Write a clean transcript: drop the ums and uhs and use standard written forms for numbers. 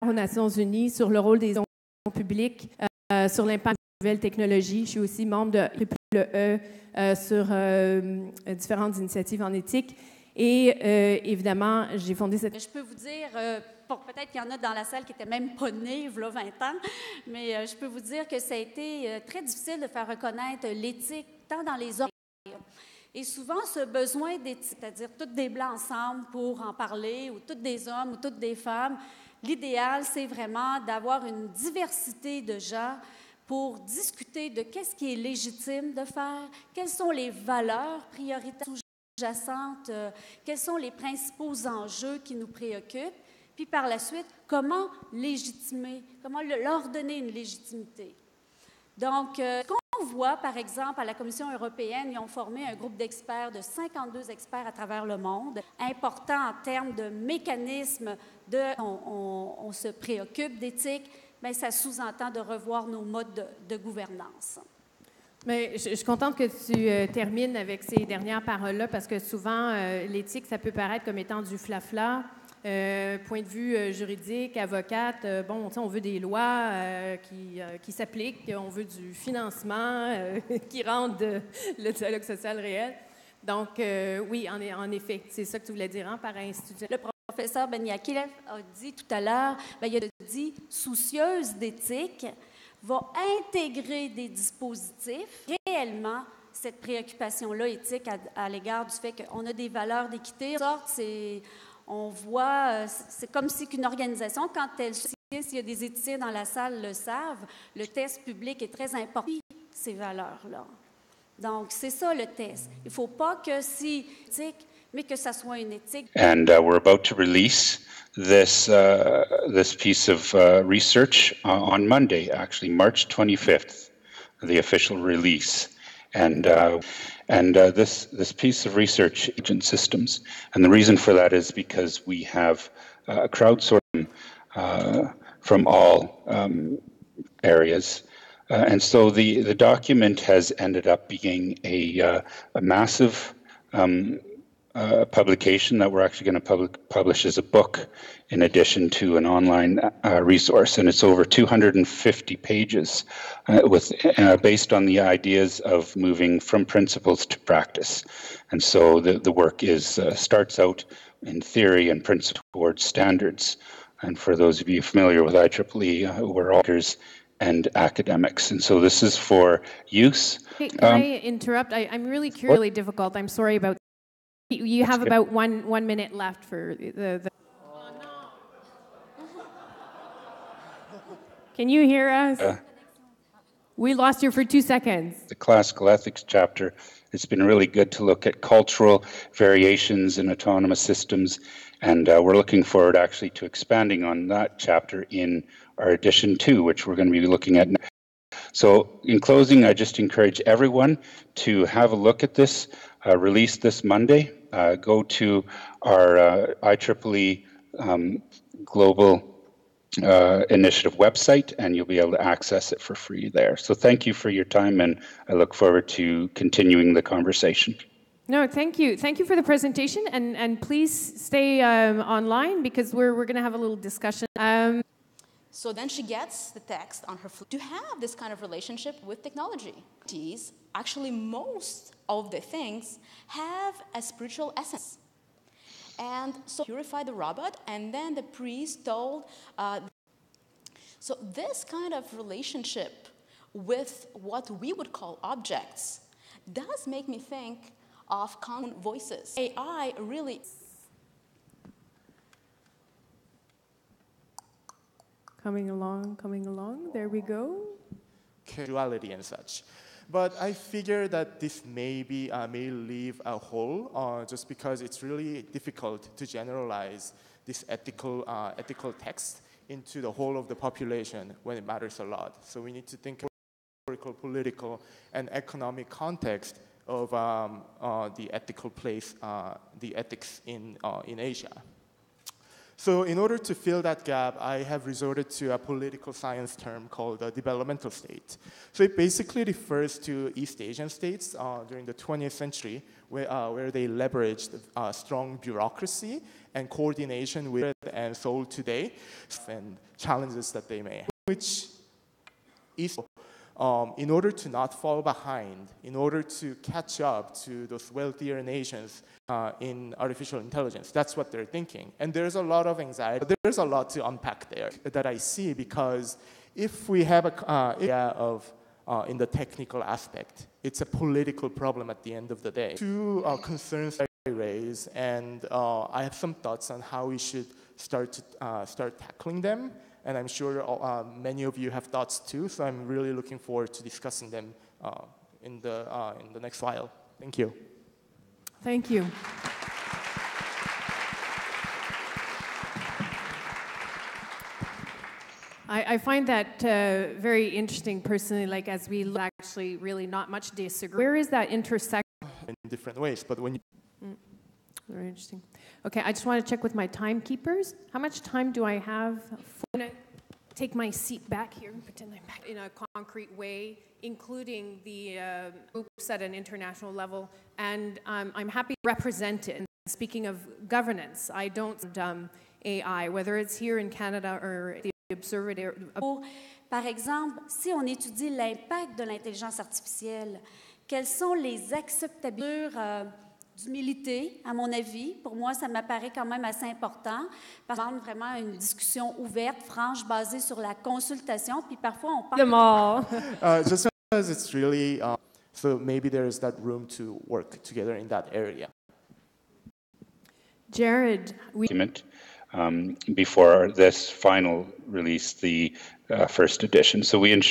aux Nations Unies sur le rôle des institutions publiques, sur l'impact des nouvelles technologies. Je suis aussi membre de AIIA sur différentes initiatives en éthique. Et évidemment, j'ai fondé cette... Je peux vous dire, peut-être qu'il y en a dans la salle qui n'étaient même pas nés, il y a 20 ans, mais je peux vous dire que ça a été très difficile de faire reconnaître l'éthique, tant dans les hommes. Et souvent, ce besoin d'éthique, c'est-à-dire toutes des Blancs ensemble pour en parler, ou toutes des hommes, ou toutes des femmes, l'idéal, c'est vraiment d'avoir une diversité de gens pour discuter de qu'est-ce qui est légitime de faire, quelles sont les valeurs prioritaires sous-jacentes, quels sont les principaux enjeux qui nous préoccupent, puis par la suite, comment légitimer, comment leur donner une légitimité. Donc, ce qu'on voit, par exemple, à la Commission européenne, ils ont formé un groupe d'experts, de 52 experts à travers le monde, important en termes de mécanismes on se préoccupe d'éthique, bien, ça sous-entend de revoir nos modes de gouvernance. Mais je suis contente que tu termines avec ces dernières paroles-là, parce que souvent, l'éthique, ça peut paraître comme étant du flafla. Point de vue juridique, avocate, bon, on veut des lois qui s'appliquent, on veut du financement qui rende le dialogue social réel. Donc, oui, en effet, c'est ça que tu voulais dire, hein, par institution. Le professeur Beniaki a dit tout à l'heure, il a dit « soucieuse d'éthique » va intégrer des dispositifs réellement cette préoccupation-là éthique à l'égard du fait qu'on a des valeurs d'équité. On voit, c'est comme si qu'une organisation, quand elle, s'il y a des éthiciens dans la salle le savent, le test public est très important, ces valeurs-là. Donc, c'est ça le test. Il ne faut pas que si éthique, mais que ça soit une éthique. And we're about to release this piece of research on Monday, actually March 25th, the official release. And this piece of research, agent systems, and the reason for that is because we have crowdsourcing from all areas, and so the document has ended up being a massive publication that we're actually going to publish as a book in addition to an online resource, and it's over 250 pages based on the ideas of moving from principles to practice. And so the work starts out in theory and principle towards standards. And for those of you familiar with IEEE, we're authors and academics. And so this is for use. Hey, can I interrupt? I'm really curiously difficult. I'm sorry about that. You have about one minute left for the... Oh, no. Can you hear us? We lost you for 2 seconds. The classical ethics chapter, it's been really good to look at cultural variations in autonomous systems, and we're looking forward actually to expanding on that chapter in our edition 2, which we're going to be looking at now. So in closing, I just encourage everyone to have a look at this, release this Monday. Go to our IEEE Global Initiative website, and you'll be able to access it for free there. So thank you for your time, and I look forward to continuing the conversation. No, thank you. Thank you for the presentation, and please stay online because we're going to have a little discussion. So then she gets the text on her phone to have this kind of relationship with technology. Actually, most of the things have a spiritual essence. And so purify the robot, and then the priest told. So this kind of relationship with what we would call objects does make me think of common voices. AI really... Coming along, there we go. Duality and such. But I figure that this may leave a hole just because it's really difficult to generalize this ethical text into the whole of the population when it matters a lot. So we need to think historical, political, and economic context of the ethical place, the ethics in Asia. So in order to fill that gap, I have resorted to a political science term called the developmental state. So it basically refers to East Asian states during the 20th century where they leveraged strong bureaucracy and coordination with and sold today, and challenges that they may have, which is in order to not fall behind, in order to catch up to those wealthier nations in artificial intelligence. That's what they're thinking. And there's a lot of anxiety. There's a lot to unpack there that I see, because if we have an area of in the technical aspect, it's a political problem at the end of the day. Two concerns that I raise, and I have some thoughts on how we should start tackling them. And I'm sure many of you have thoughts too, so I'm really looking forward to discussing them in the next while. Thank you. Thank you. I find that very interesting personally, like as we actually really not much disagree. Where is that intersection? In different ways, but when you... Very interesting. Okay, I just want to check with my timekeepers. How much time do I have? I'm going to take my seat back here and pretend I'm back in a concrete way, including the groups at an international level. And I'm happy to represent it. And speaking of governance, I don't AI, whether it's here in Canada or the Observatory. Par exemple, si on étudie l'impact de l'intelligence artificielle, quelles sont les acceptabilités d'humilité, à mon avis? Pour moi, ça m'apparaît quand même assez important. Parce qu'on demande vraiment une discussion ouverte, franche, basée sur la consultation. Puis parfois, on parle... Just because it's really... so maybe there's that room to work together in that area. Jared, before this final release, the first edition. So we